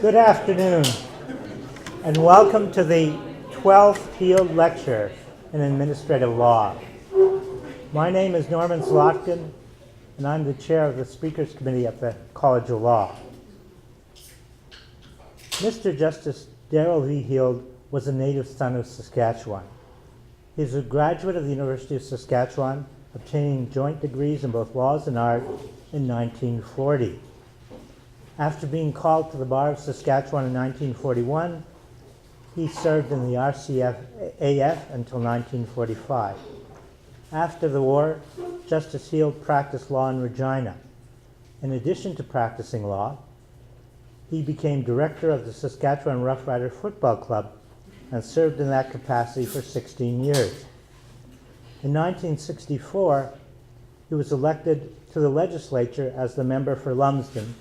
Good afternoon, and welcome to the 12th Field Lecture in Administrative Law. My name is Norman Zlotkin, and I'm the chair of the Speakers Committee at the College of Law. Mr. Justice Darrell V. Heald was a native son of Saskatchewan. He is a graduate of the University of Saskatchewan, obtaining joint degrees in both laws and art in 1940. After being called to the bar of Saskatchewan in 1941, he served in the RCAF until 1945. After the war, Justice Heald practiced law in Regina. In addition to practicing law, he became director of the Saskatchewan Rough Rider Football Club and served in that capacity for 16 years. In 1964, he was elected to the legislature as the member for Lumsden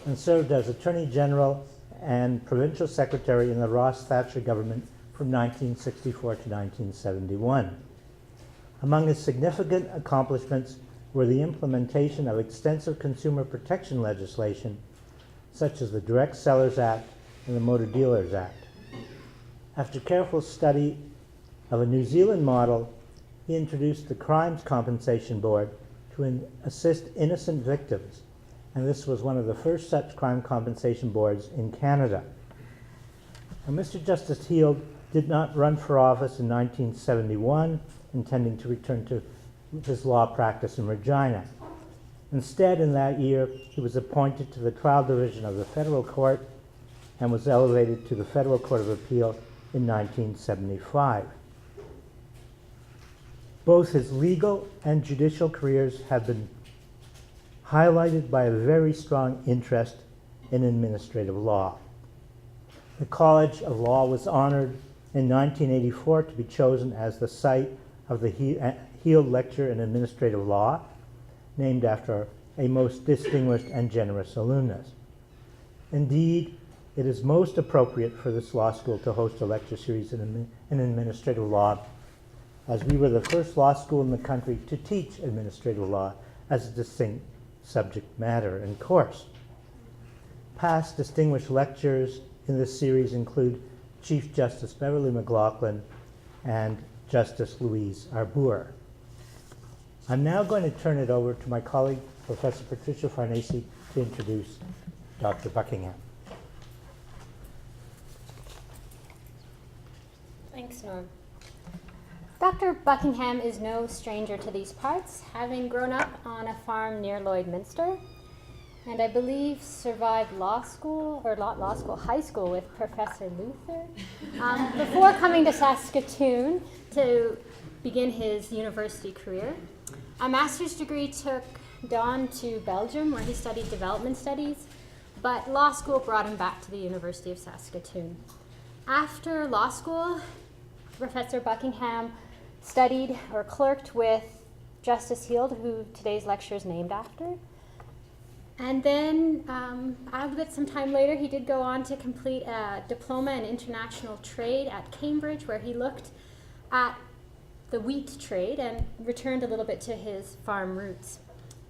and served as Attorney General and Provincial Secretary in the Ross Thatcher government from 1964 to 1971. Among his significant accomplishments were the implementation of extensive consumer protection legislation, such as the Direct Sellers Act and the Motor Dealers Act. After careful study of a New Zealand model, he introduced the Crimes Compensation Board to assist innocent victims, and this was one of the first such crime compensation boards in Canada. Now, Mr. Justice Heald did not run for office in 1971, intending to return to his law practice in Regina. Instead, in that year, he was appointed to the Trial Division of the Federal Court and was elevated to the Federal Court of Appeal in 1975. Both his legal and judicial careers have been highlighted by a very strong interest in administrative law. The College of Law was honored in 1984 to be chosen as the site of the Heald Lecture in Administrative Law, named after a most distinguished and generous alumnus. Indeed, it is most appropriate for this law school to host a lecture series in administrative law, as we were the first law school in the country to teach administrative law as a distinct subject matter and course. Past distinguished lectures in this series include Chief Justice Beverly McLaughlin and Justice Louise Arbour. I'm now going to turn it over to my colleague, Professor Patricia Farnese, to introduce Dr. Buckingham. Thanks, Norm. Dr. Buckingham is no stranger to these parts, having grown up on a farm near Lloydminster, and I believe survived high school with Professor Luther, before coming to Saskatoon to begin his university career. A master's degree took Don to Belgium, where he studied development studies, but law school brought him back to the University of Saskatoon. After law school, Professor Buckingham studied or clerked with Justice Heald, who today's lecture is named after. And then, a bit some time later, he did go on to complete a diploma in international trade at Cambridge, where he looked at the wheat trade and returned a little bit to his farm roots.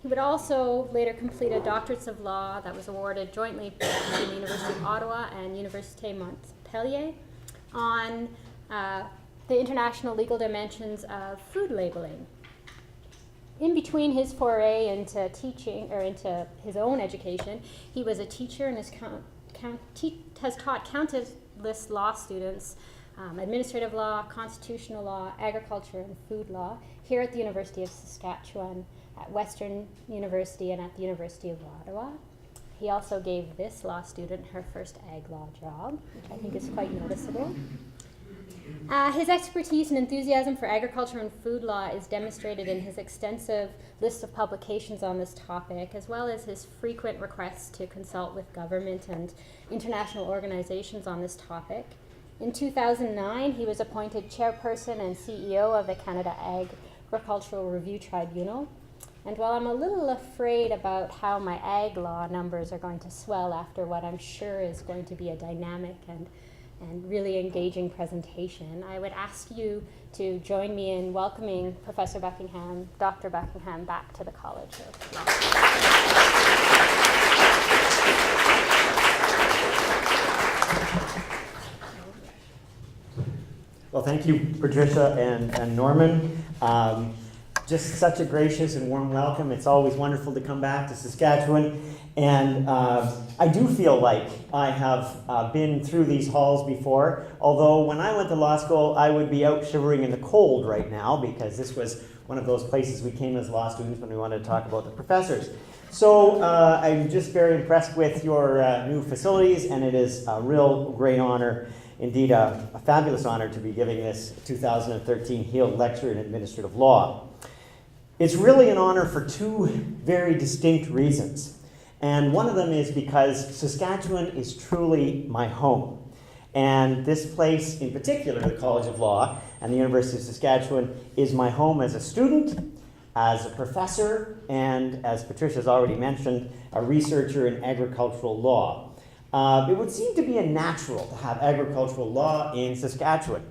He would also later complete a doctorate of law that was awarded jointly between the University of Ottawa and Université Montpellier on the international legal dimensions of food labeling. In between his foray into teaching, or into his own education, he was a teacher and has taught countless law students administrative law, constitutional law, agriculture, and food law here at the University of Saskatchewan, at Western University, and at the University of Ottawa. He also gave this law student her first ag law job, which I think is quite noticeable. His expertise and enthusiasm for agriculture and food law is demonstrated in his extensive list of publications on this topic, as well as his frequent requests to consult with government and international organizations on this topic. In 2009, he was appointed chairperson and CEO of the Canada Agricultural Review Tribunal. And while I'm a little afraid about how my ag law numbers are going to swell after what I'm sure is going to be a dynamic and really engaging presentation, I would ask you to join me in welcoming Professor Buckingham, Dr. Buckingham, back to the College of Law. thank you, Patricia and Norman. Just such a gracious and warm welcome. It's always wonderful to come back to Saskatchewan. And I do feel like I have been through these halls before, although when I went to law school, I would be out shivering in the cold right now because this was one of those places we came as law students when we wanted to talk about the professors. So I'm just very impressed with your new facilities, and it is a real great honor, indeed a fabulous honor, to be giving this 2013 Heald Lecture in Administrative Law. It's really an honor for two very distinct reasons. And one of them is because Saskatchewan is truly my home. And this place in particular, the College of Law and the University of Saskatchewan, is my home as a student, as a professor, and as Patricia's already mentioned, a researcher in agricultural law. It would seem to be a natural to have agricultural law in Saskatchewan.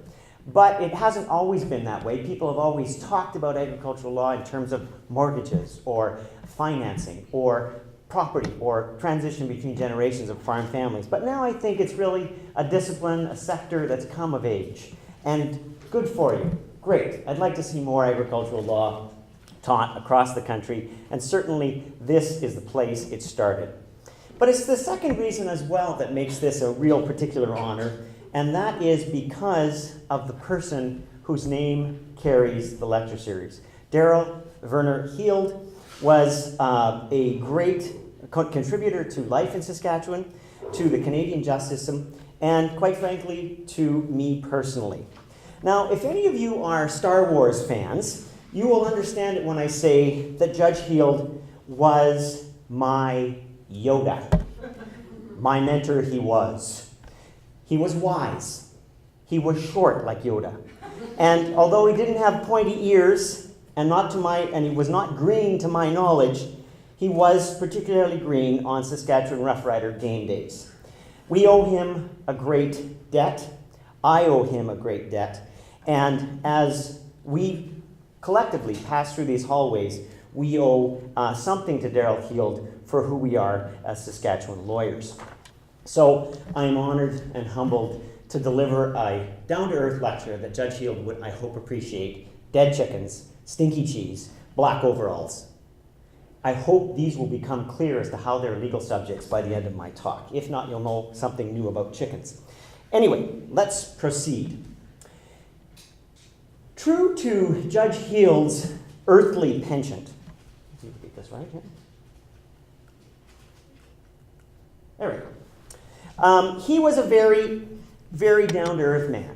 But it hasn't always been that way. People have always talked about agricultural law in terms of mortgages or financing or property or transition between generations of farm families. But now I think it's really a discipline, a sector that's come of age. And good for you. Great. I'd like to see more agricultural law taught across the country. And certainly this is the place it started. But it's the second reason as well that makes this a real particular honor. And that is because of the person whose name carries the lecture series. Darrell Werner Heald was a great contributor to life in Saskatchewan, to the Canadian justice system, and quite frankly, to me personally. Now, if any of you are Star Wars fans, you will understand it when I say that Judge Heald was my Yoda. My mentor he was. He was wise. He was short like Yoda. And although he didn't have pointy ears, and he was not green to my knowledge, he was particularly green on Saskatchewan Rough Rider game days. We owe him a great debt. I owe him a great debt. And as we collectively pass through these hallways, we owe something to Darrell Heald for who we are as Saskatchewan lawyers. So I'm honored and humbled to deliver a down-to-earth lecture that Judge Heald would, I hope, appreciate. Dead chickens, stinky cheese, black overalls. I hope these will become clear as to how they're legal subjects by the end of my talk. If not, you'll know something new about chickens. Anyway, let's proceed. True to Judge Heald's earthly penchant. Let me get this right here. There we go. He was a very, very down-to-earth man.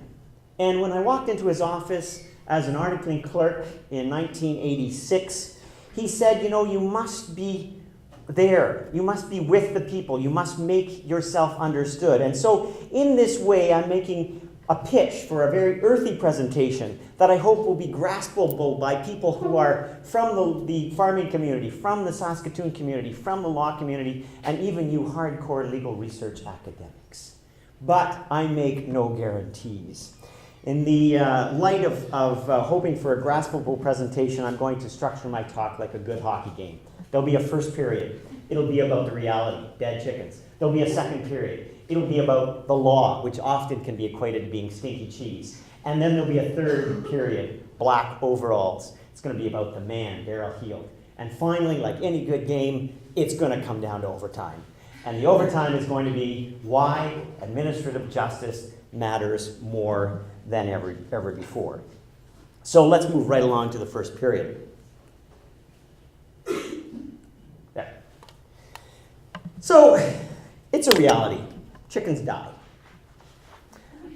And when I walked into his office as an articling clerk in 1986, he said, you know, you must be there. You must be with the people. You must make yourself understood. And so in this way, I'm making a pitch for a very earthy presentation that I hope will be graspable by people who are from the farming community, from the Saskatoon community, from the law community, and even you hardcore legal research academics. But I make no guarantees. In the light of hoping for a graspable presentation, I'm going to structure my talk like a good hockey game. There'll be a first period. It'll be about the reality, dead chickens. There'll be a second period. It'll be about the law, which often can be equated to being stinky cheese. And then there'll be a third period, black overalls. It's going to be about the man, Darrell Heald. And finally, like any good game, it's going to come down to overtime. And the overtime is going to be why administrative justice matters more than ever before. So let's move right along to the first period. There. So it's a reality. Chickens die.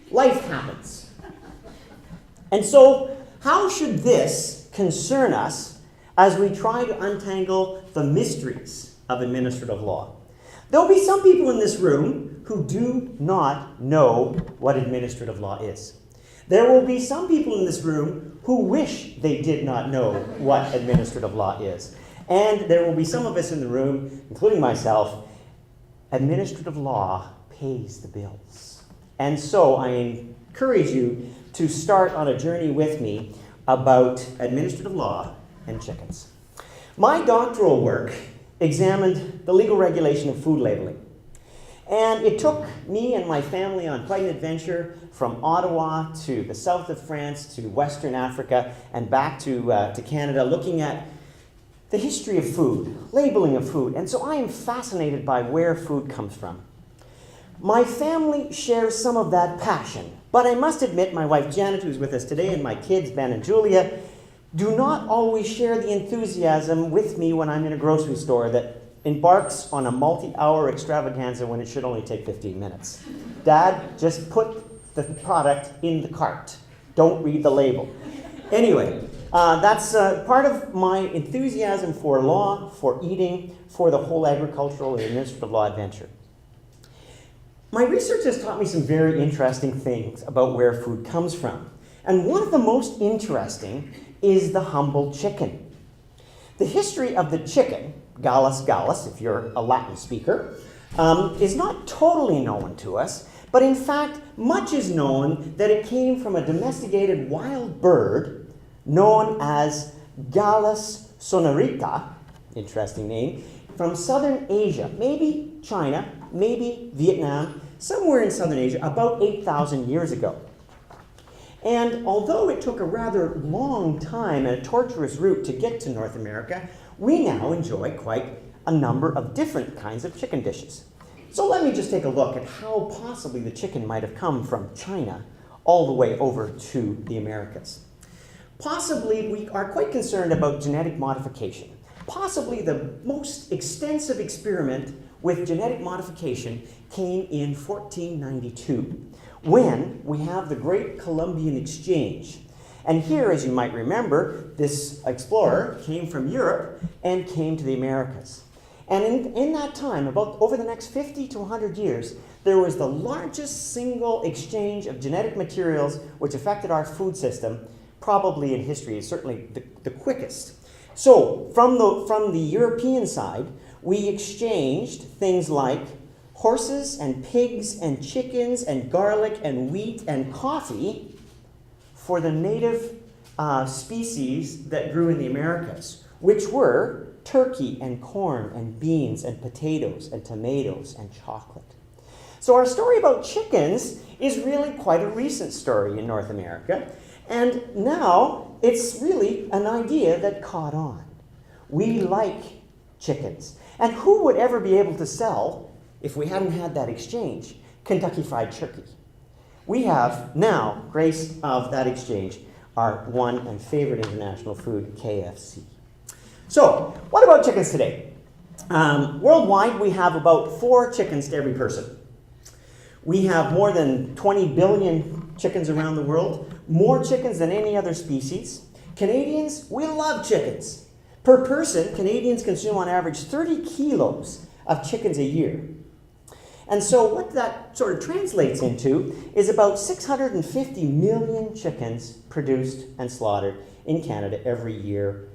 Life happens. And so how should this concern us as we try to untangle the mysteries of administrative law? There'll be some people in this room who do not know what administrative law is. There will be some people in this room who wish they did not know what administrative law is. And there will be some of us in the room, including myself, administrative law pays the bills. And so I encourage you to start on a journey with me about administrative law and chickens. My doctoral work examined the legal regulation of food labeling. And it took me and my family on quite an adventure from Ottawa to the south of France to Western Africa and back to Canada, looking at the history of food, labeling of food. And so I am fascinated by where food comes from. My family shares some of that passion, but I must admit my wife Janet, who's with us today, and my kids Ben and Julia, do not always share the enthusiasm with me when I'm in a grocery store that embarks on a multi-hour extravaganza when it should only take 15 minutes. Dad, just put the product in the cart. Don't read the label. Anyway, that's part of my enthusiasm for law, for eating, for the whole agricultural and administrative law adventure. My research has taught me some very interesting things about where food comes from. And one of the most interesting is the humble chicken. The history of the chicken, Gallus gallus, if you're a Latin speaker, is not totally known to us, but in fact, much is known that it came from a domesticated wild bird known as Gallus sonorita, interesting name, from southern Asia, maybe China, maybe Vietnam, somewhere in southern Asia, about 8,000 years ago. And although it took a rather long time and a tortuous route to get to North America, we now enjoy quite a number of different kinds of chicken dishes. So let me just take a look at how possibly the chicken might have come from China all the way over to the Americas. Possibly we are quite concerned about genetic modification. Possibly the most extensive experiment with genetic modification came in 1492, when we have the Great Columbian Exchange. And here, as you might remember, this explorer came from Europe and came to the Americas. And in that time, about over the next 50 to 100 years, there was the largest single exchange of genetic materials which affected our food system, probably in history, certainly the quickest. So from the European side, we exchanged things like horses and pigs and chickens and garlic and wheat and coffee for the native species that grew in the Americas, which were turkey and corn and beans and potatoes and tomatoes and chocolate. So our story about chickens is really quite a recent story in North America, and now it's really an idea that caught on. We like chickens. And who would ever be able to sell, if we hadn't had that exchange, Kentucky Fried Turkey? We have now, grace of that exchange, our one and favorite international food, KFC. So, what about chickens today? Worldwide, we have about 4 chickens to every person. We have more than 20 billion chickens around the world, more chickens than any other species. Canadians, we love chickens. Per person, Canadians consume on average 30 kilos of chickens a year. And so what that sort of translates into is about 650 million chickens produced and slaughtered in Canada every year.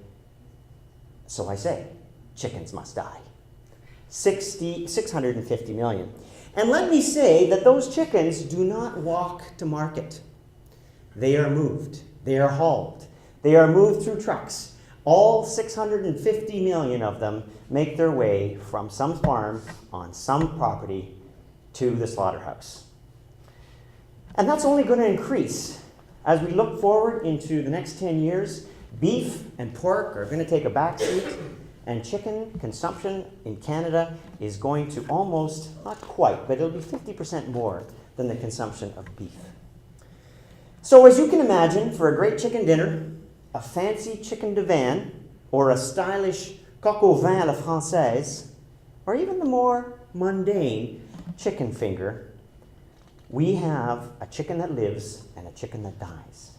So I say, chickens must die. 650 million. And let me say that those chickens do not walk to market. They are moved. They are hauled. They are moved through trucks. All 650 million of them make their way from some farm on some property to the slaughterhouse. And that's only going to increase. As we look forward into the next 10 years, beef and pork are going to take a back seat, and chicken consumption in Canada is going to almost, not quite, but it'll be 50% more than the consumption of beef. So as you can imagine, for a great chicken dinner, a fancy chicken divan, or a stylish coq au vin à la française, or even the more mundane chicken finger, we have a chicken that lives and a chicken that dies.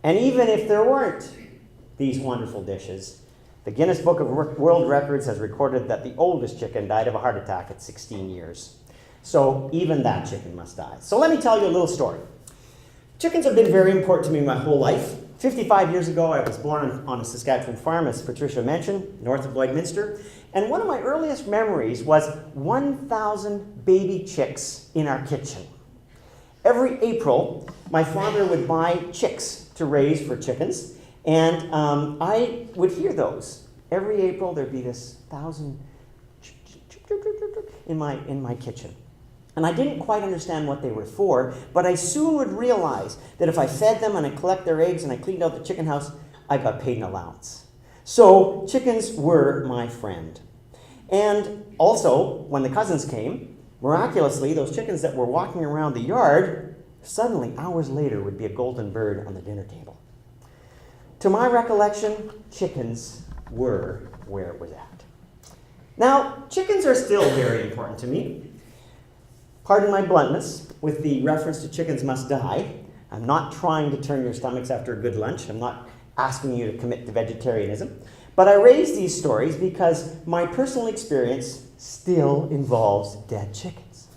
And even if there weren't these wonderful dishes, the Guinness Book of World Records has recorded that the oldest chicken died of a heart attack at 16 years. So even that chicken must die. So let me tell you a little story. Chickens have been very important to me my whole life. 55 years ago, I was born on a Saskatchewan farm, as Patricia mentioned, north of Lloydminster. And one of my earliest memories was 1,000 baby chicks in our kitchen. Every April, my father would buy chicks to raise for chickens, and I would hear those. Every April, there'd be this 1,000 in my kitchen. And I didn't quite understand what they were for, but I soon would realize that if I fed them and I collect their eggs and I cleaned out the chicken house, I got paid an allowance. So chickens were my friend. And also, when the cousins came, miraculously, those chickens that were walking around the yard, suddenly, hours later, would be a golden bird on the dinner table. To my recollection, chickens were where it was at. Now, chickens are still very important to me. Pardon my bluntness with the reference to chickens must die. I'm not trying to turn your stomachs after a good lunch. I'm not asking you to commit to vegetarianism. But I raise these stories because my personal experience still involves dead chickens.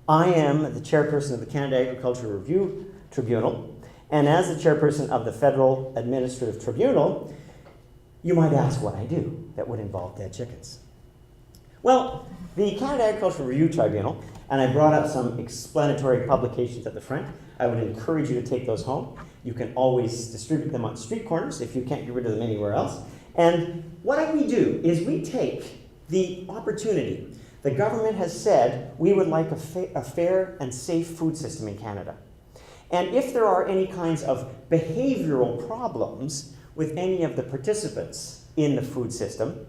I am the chairperson of the Canada Agricultural Review Tribunal, and as the chairperson of the Federal Administrative Tribunal, you might ask what I do that would involve dead chickens. Well, the Canada Agricultural Review Tribunal, and I brought up some explanatory publications at the front. I would encourage you to take those home. You can always distribute them on street corners if you can't get rid of them anywhere else. And what we do is we take the opportunity. The government has said we would like a fair and safe food system in Canada. And if there are any kinds of behavioral problems with any of the participants in the food system,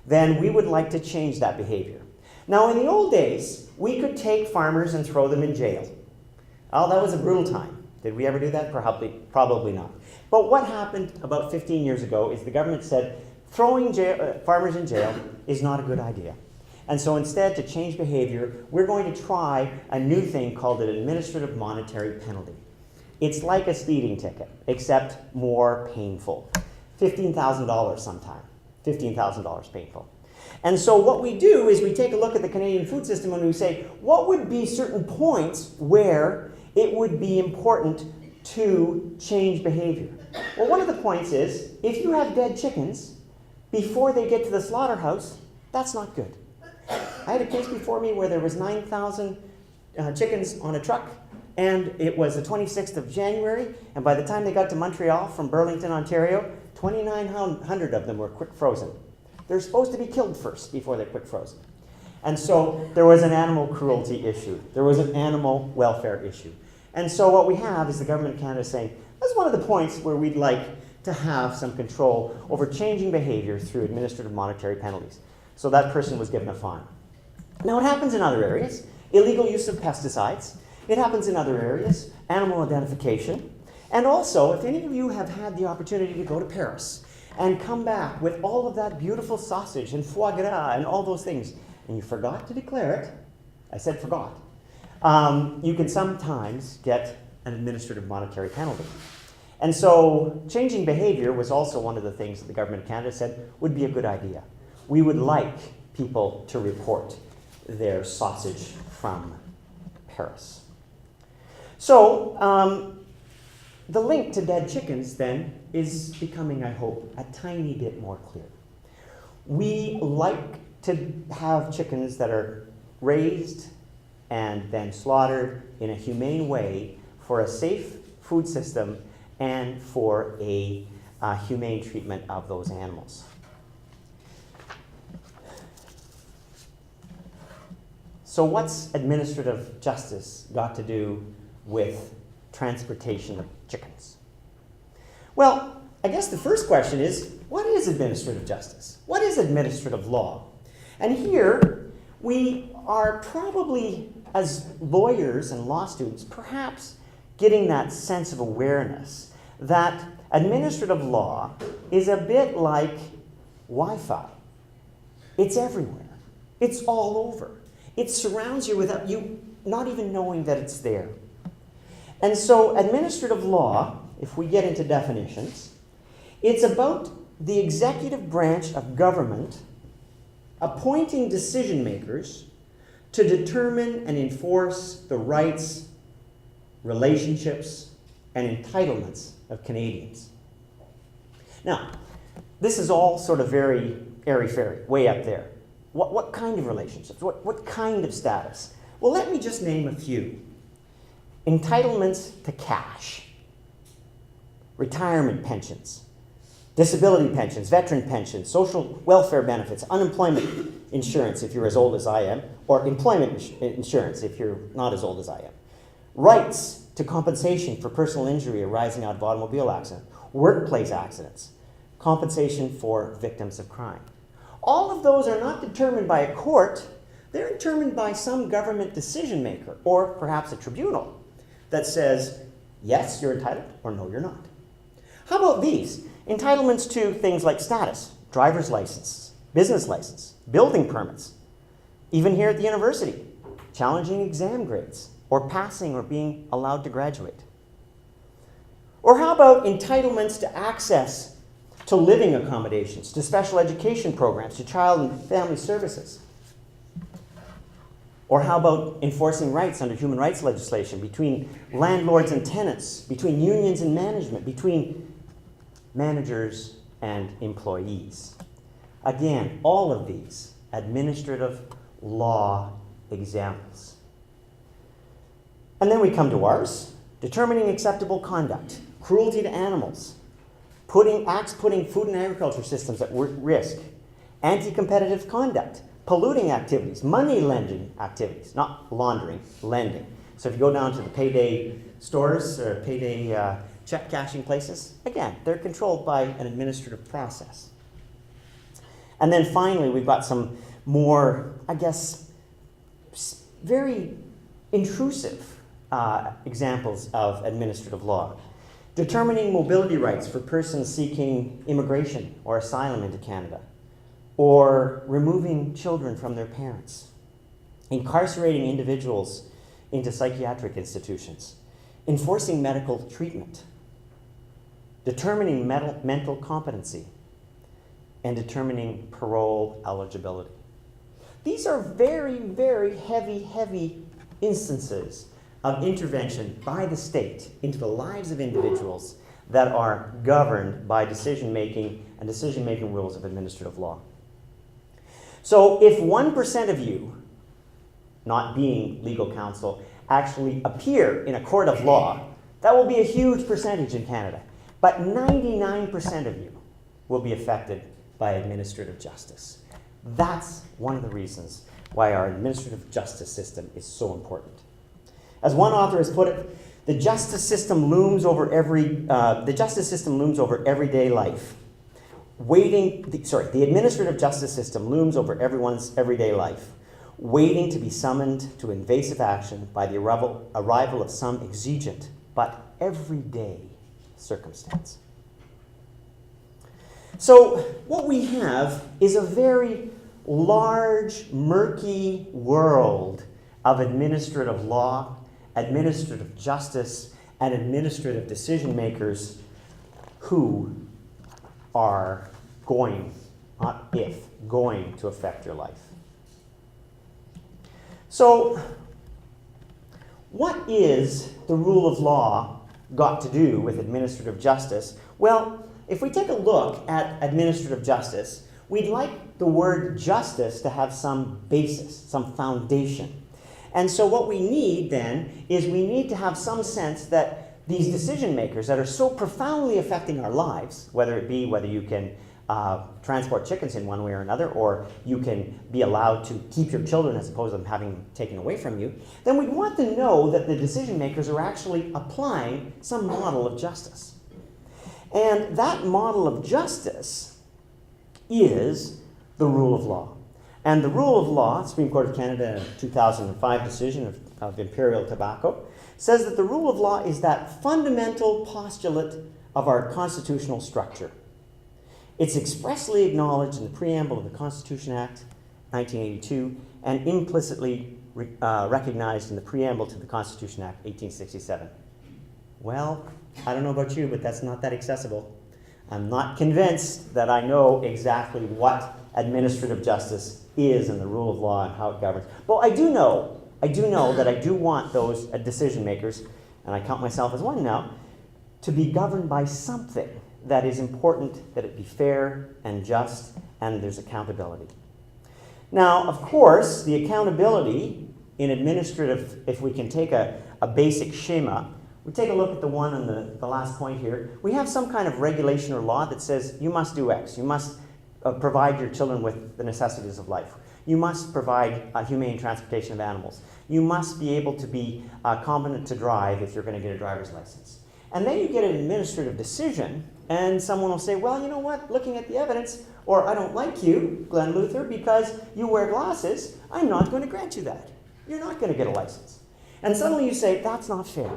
then we would like to change that behavior. Now, in the old days, we could take farmers and throw them in jail. Oh, that was a brutal time. Did we ever do that? Probably not. But what happened about 15 years ago is the government said throwing farmers in jail is not a good idea. And so instead, to change behavior, we're going to try a new thing called an administrative monetary penalty. It's like a speeding ticket, except more painful. $15,000 sometime. $15,000 painful. And so what we do is we take a look at the Canadian food system and we say, what would be certain points where it would be important to change behavior? Well, one of the points is, if you have dead chickens before they get to the slaughterhouse, that's not good. I had a case before me where there was 9,000 chickens on a truck, and it was the 26th of January, and by the time they got to Montreal from Burlington, Ontario, 2,900 of them were quick frozen. They're supposed to be killed first before they're quick frozen. And so there was an animal cruelty issue. There was an animal welfare issue. And so what we have is the government of Canada saying, that's one of the points where we'd like to have some control over changing behavior through administrative monetary penalties. So that person was given a fine. Now it happens in other areas. Illegal use of pesticides. It happens in other areas. Animal identification. And also, if any of you have had the opportunity to go to Paris and come back with all of that beautiful sausage and foie gras and all those things, and you forgot to declare it, I said forgot, you can sometimes get an administrative monetary penalty. And so changing behavior was also one of the things that the government of Canada said would be a good idea. We would like people to report their sausage from Paris. So the link to dead chickens then is becoming, I hope, a tiny bit more clear. We like to have chickens that are raised and then slaughtered in a humane way for a safe food system and for a humane treatment of those animals. So what's administrative justice got to do with transportation of chickens? Well, I guess the first question is, what is administrative justice? What is administrative law? And here, we are probably, as lawyers and law students, perhaps getting that sense of awareness that administrative law is a bit like Wi-Fi. It's everywhere. It's all over. It surrounds you without you not even knowing that it's there. And so administrative law, if we get into definitions, it's about the executive branch of government appointing decision makers to determine and enforce the rights, relationships, and entitlements of Canadians. Now, this is all sort of very airy-fairy, way up there. What kind of relationships? What kind of status? Well, let me just name a few. Entitlements to cash, retirement pensions, disability pensions, veteran pensions, social welfare benefits, unemployment insurance if you're as old as I am, or employment insurance if you're not as old as I am. Rights to compensation for personal injury arising out of automobile accident, workplace accidents, compensation for victims of crime. All of those are not determined by a court, they're determined by some government decision maker, or perhaps a tribunal that says, yes, you're entitled, or no, you're not. How about these? Entitlements to things like status, driver's license, business license, building permits, even here at the university, challenging exam grades, or passing or being allowed to graduate. Or how about entitlements to access to living accommodations, to special education programs, to child and family services? Or how about enforcing rights under human rights legislation between landlords and tenants, between unions and management, between managers and employees? Again, all of these administrative law examples. And then we come to ours, determining acceptable conduct, cruelty to animals, putting food and agriculture systems at risk, anti-competitive conduct, polluting activities, money lending activities, not laundering, lending. So if you go down to the payday stores or payday check cashing places, again, they're controlled by an administrative process. And then finally, we've got some more, I guess, very intrusive examples of administrative law. Determining mobility rights for persons seeking immigration or asylum into Canada, or removing children from their parents, incarcerating individuals into psychiatric institutions, enforcing medical treatment, determining mental competency, and determining parole eligibility. These are very, very heavy instances of intervention by the state into the lives of individuals that are governed by decision-making and decision-making rules of administrative law. So if 1% of you, not being legal counsel, actually appear in a court of law, that will be a huge percentage in Canada. But 99% of you will be affected by administrative justice. That's one of the reasons why our administrative justice system is so important. As one author has put it, the justice system looms over everyday life. The administrative justice system looms over everyone's everyday life, waiting to be summoned to invasive action by the arrival of some exigent but everyday circumstance. So what we have is a very large, murky world of administrative law, administrative justice, and administrative decision makers who are going, not if, going to affect your life. So, what is the rule of law got to do with administrative justice? Well, if we take a look at administrative justice, we'd like the word justice to have some basis, some foundation. And so what we need then is we need to have some sense that these decision makers that are so profoundly affecting our lives, whether you can transport chickens in one way or another, or you can be allowed to keep your children as opposed to them having them taken away from you, then we'd want to know that the decision makers are actually applying some model of justice. And that model of justice is the rule of law. And the rule of law, Supreme Court of Canada 2005 decision of Imperial Tobacco, says that the rule of law is that fundamental postulate of our constitutional structure. It's expressly acknowledged in the preamble of the Constitution Act 1982 and implicitly recognized in the preamble to the Constitution Act 1867. Well, I don't know about you, but that's not that accessible. I'm not convinced that I know exactly what administrative justice is and the rule of law and how it governs. But I do know that I do want those decision makers, and I count myself as one now, to be governed by something that is important, that it be fair and just, and there's accountability. Now, of course, the accountability in administrative, if we can take a basic schema, we take a look at the one on the last point here. We have some kind of regulation or law that says you must do X. You must provide your children with the necessities of life. You must provide humane transportation of animals. You must be able to be competent to drive if you're going to get a driver's license. And then you get an administrative decision, and someone will say, well, you know what, looking at the evidence, or I don't like you, Glenn Luther, because you wear glasses, I'm not going to grant you that. You're not going to get a license. And suddenly you say, that's not fair.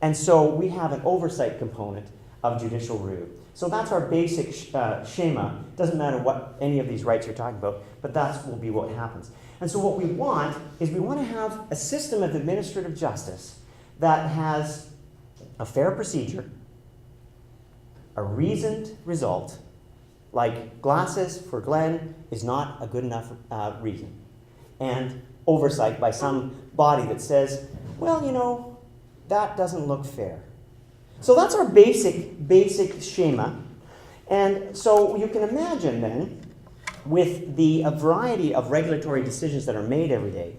And so we have an oversight component of judicial review. So that's our basic schema. Doesn't matter what any of these rights you're talking about, but that will be what happens. And so what we want is we want to have a system of administrative justice that has a fair procedure, a reasoned result, like glasses for Glenn is not a good enough reason, and oversight by some body that says, well, you know, that doesn't look fair. So that's our basic schema. And so you can imagine then, with the variety of regulatory decisions that are made every day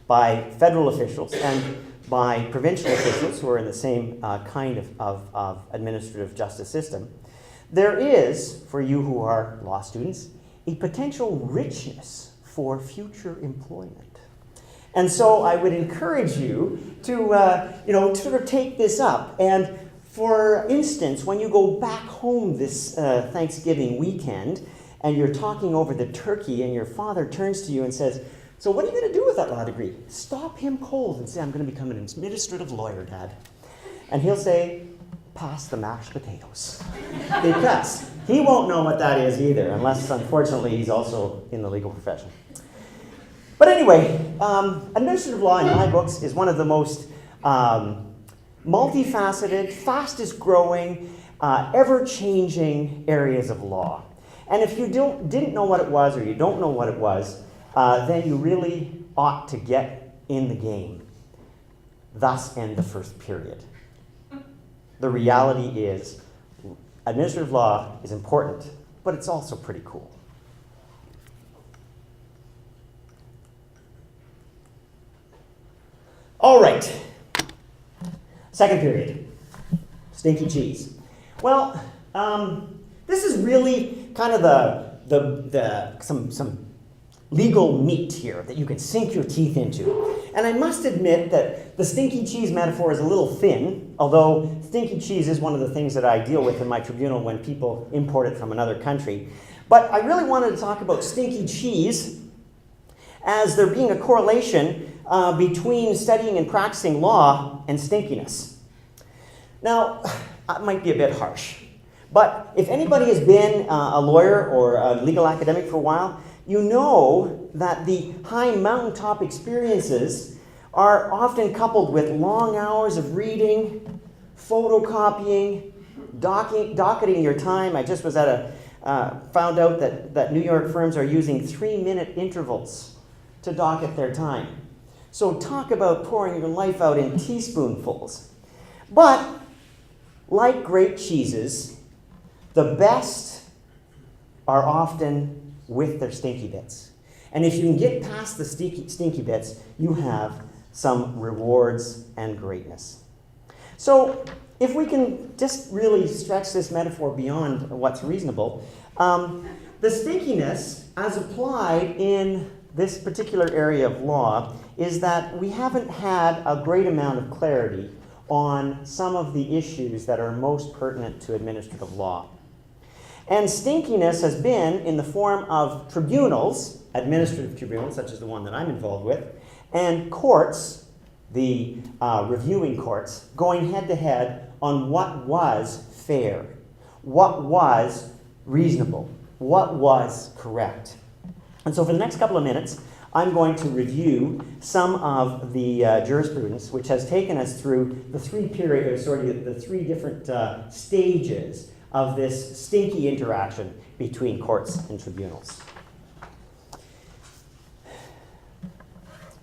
by federal officials and by provincial officials who are in the same kind of administrative justice system, there is, for you who are law students, a potential richness for future employment. And so I would encourage you to sort of take this up. And for instance, when you go back home this Thanksgiving weekend and you're talking over the turkey and your father turns to you and says, so what are you going to do with that law degree? Stop him cold and say, I'm going to become an administrative lawyer, Dad. And he'll say, pass the mashed potatoes. Because he won't know what that is either, unless, unfortunately, he's also in the legal profession. But anyway, administrative law in my books is one of the most multifaceted, fastest growing, ever-changing areas of law. And if you didn't know what it was, or you don't know what it was, then you really ought to get in the game. Thus end the first period. The reality is, administrative law is important, but it's also pretty cool. All right. Second period. Stinky cheese. Well, this is really kind of some legal meat here that you can sink your teeth into. And I must admit that the stinky cheese metaphor is a little thin, although stinky cheese is one of the things that I deal with in my tribunal when people import it from another country. But I really wanted to talk about stinky cheese as there being a correlation between studying and practicing law and stinkiness. Now, that might be a bit harsh, but if anybody has been a lawyer or a legal academic for a while, you know that the high mountaintop experiences are often coupled with long hours of reading, photocopying, docketing your time. I just was at found out that New York firms are using 3-minute intervals to docket their time. So talk about pouring your life out in teaspoonfuls. But like great cheeses, the best are often with their stinky bits. And if you can get past the stinky bits, you have some rewards and greatness. So if we can just really stretch this metaphor beyond what's reasonable, the stinkiness, as applied in this particular area of law, is that we haven't had a great amount of clarity on some of the issues that are most pertinent to administrative law. And stinkiness has been in the form of tribunals, administrative tribunals, such as the one that I'm involved with, and courts, the reviewing courts, going head-to-head on what was fair, what was reasonable, what was correct. And so for the next couple of minutes, I'm going to review some of the jurisprudence, which has taken us through the three different stages of this stinky interaction between courts and tribunals.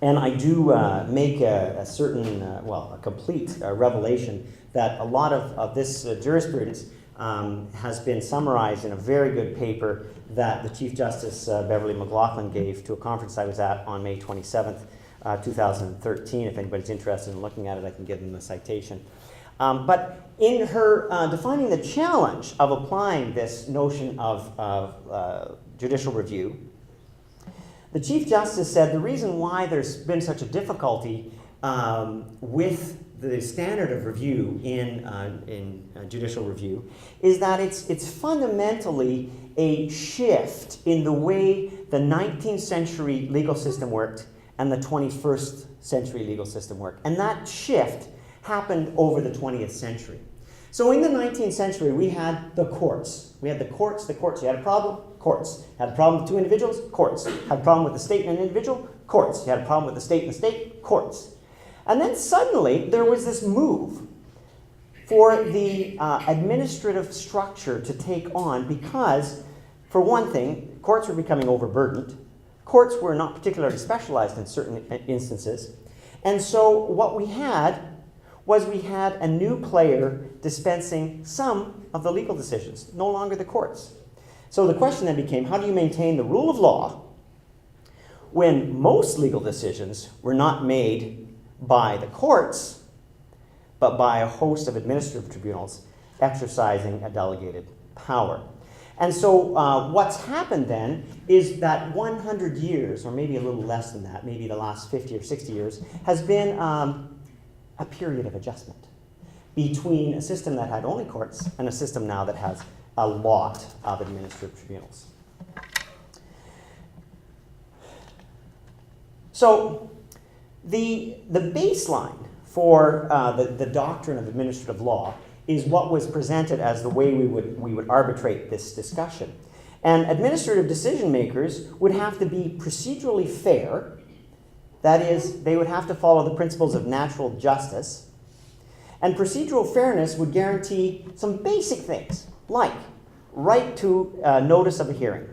And I do make a complete revelation that a lot of this jurisprudence has been summarized in a very good paper that the Chief Justice Beverly McLaughlin gave to a conference I was at on May 27th, 2013. If anybody's interested in looking at it, I can give them the citation. But in her defining the challenge of applying this notion of judicial review, The Chief Justice said the reason why there's been such a difficulty with the standard of review in judicial review is that it's fundamentally a shift in the way the 19th century legal system worked and the 21st century legal system worked. And that shift happened over the 20th century. So in the 19th century, we had the courts. We had the courts. You had a problem, courts. Had a problem with two individuals, courts. Had a problem with the state and an individual, courts. You had a problem with the state and the state, courts. And then suddenly, there was this move for the administrative structure to take on because, for one thing, courts were becoming overburdened. Courts were not particularly specialized in certain instances. And so what we had was we had a new player dispensing some of the legal decisions, no longer the courts. So the question then became, how do you maintain the rule of law when most legal decisions were not made by the courts, but by a host of administrative tribunals exercising a delegated power? And so what's happened then is that 100 years, or maybe a little less than that, maybe the last 50 or 60 years, has been a period of adjustment between a system that had only courts and a system now that has a lot of administrative tribunals. So the baseline for the doctrine of administrative law is what was presented as the way we would arbitrate this discussion. And administrative decision makers would have to be procedurally fair. That is, they would have to follow the principles of natural justice. And procedural fairness would guarantee some basic things, like right to notice of a hearing,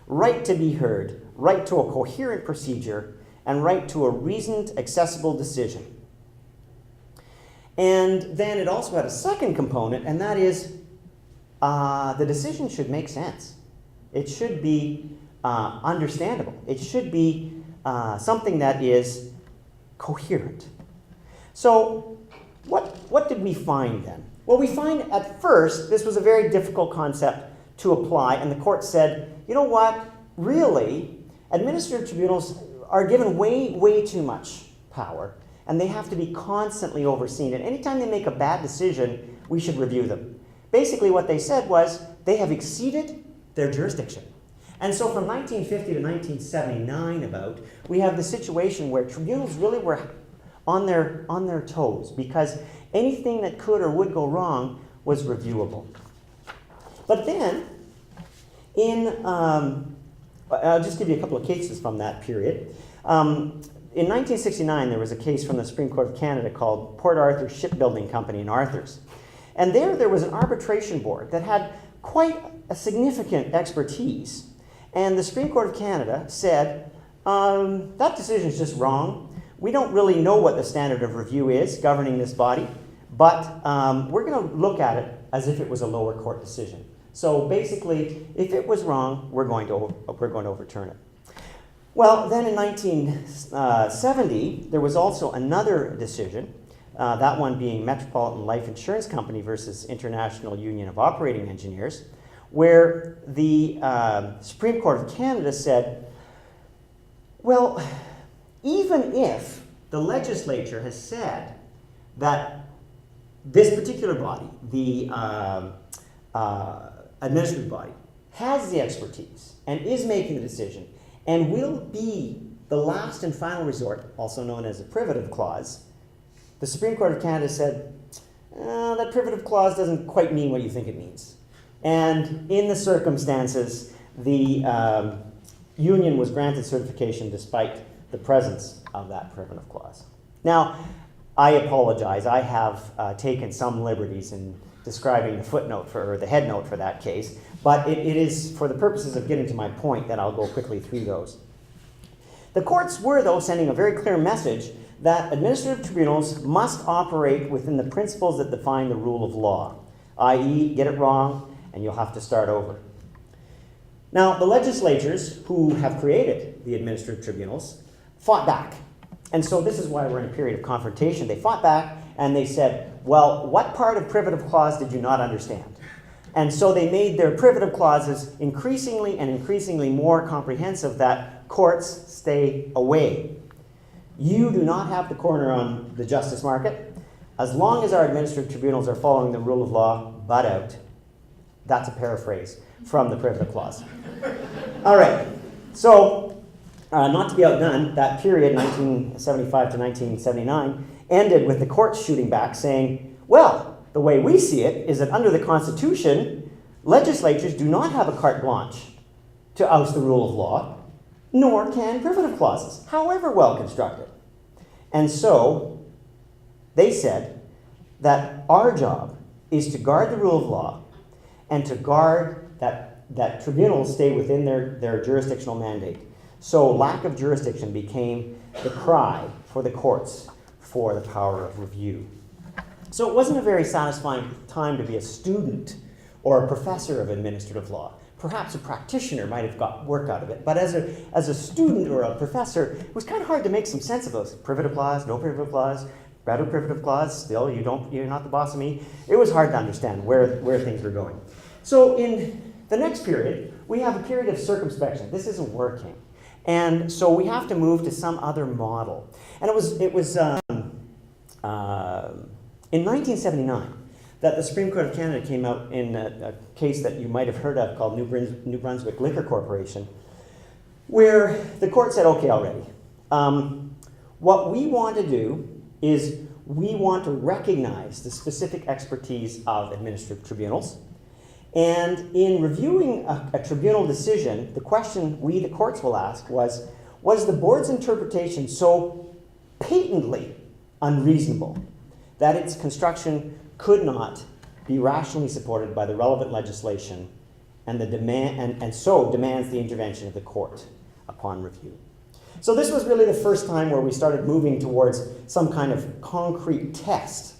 right to be heard, right to a coherent procedure, and right to a reasoned, accessible decision. And then it also had a second component, and that is the decision should make sense. It should be understandable. It should be something that is coherent. So what did we find then? Well, we find at first this was a very difficult concept to apply, and the court said, you know what, really, administrative tribunals are given way too much power, and they have to be constantly overseen. And anytime they make a bad decision, we should review them. Basically what they said was they have exceeded their jurisdiction. And so from 1950 to 1979 we have the situation where tribunals really were on their toes because anything that could or would go wrong was reviewable. But then, I'll just give you a couple of cases from that period. In 1969, there was a case from the Supreme Court of Canada called Port Arthur Shipbuilding Company in Arthurs. And there was an arbitration board that had quite a significant expertise. And the Supreme Court of Canada said, that decision is just wrong. We don't really know what the standard of review is governing this body, but we're going to look at it as if it was a lower court decision. So basically, if it was wrong, we're going to overturn it. Well, then in 1970, there was also another decision, that one being Metropolitan Life Insurance Company versus International Union of Operating Engineers, where the Supreme Court of Canada said, well, even if the legislature has said that this particular body, the administrative body, has the expertise and is making the decision and will be the last and final resort, also known as a privative clause, the Supreme Court of Canada said, that privative clause doesn't quite mean what you think it means. And in the circumstances, the union was granted certification despite the presence of that privative clause. Now, I apologize. I have taken some liberties in describing the footnote or the head note for that case, but it is for the purposes of getting to my point that I'll go quickly through those. The courts were, though, sending a very clear message that administrative tribunals must operate within the principles that define the rule of law, i.e., get it wrong, and you'll have to start over. Now, the legislatures who have created the administrative tribunals fought back. And so this is why we're in a period of confrontation. They fought back and they said, well, what part of privative clause did you not understand? And so they made their privative clauses increasingly and increasingly more comprehensive that courts stay away. You do not have the corner on the justice market. As long as our administrative tribunals are following the rule of law, butt out. That's a paraphrase from the Privilege Clause. All right, so not to be outdone, that period, 1975 to 1979, ended with the courts shooting back saying, well, the way we see it is that under the Constitution, legislatures do not have a carte blanche to oust the rule of law, nor can privilege clauses, however well constructed. And so they said that our job is to guard the rule of law and to guard that tribunals stay within their jurisdictional mandate. So lack of jurisdiction became the cry for the courts for the power of review. So it wasn't a very satisfying time to be a student or a professor of administrative law. Perhaps a practitioner might have got work out of it, but as a student or a professor, it was kind of hard to make some sense of those. Privilege clause, no privilege clause, better privilege clause, still you're not the boss of me. It was hard to understand where things were going. So in the next period, we have a period of circumspection. This isn't working. And so we have to move to some other model. And it was in 1979 that the Supreme Court of Canada came out in a case that you might have heard of called New Brunswick Liquor Corporation, where the court said, okay, already, what we want to do is we want to recognize the specific expertise of administrative tribunals. And in reviewing a tribunal decision, the question we, the courts, will ask was the board's interpretation so patently unreasonable that its construction could not be rationally supported by the relevant legislation and so demands the intervention of the court upon review. So this was really the first time where we started moving towards some kind of concrete test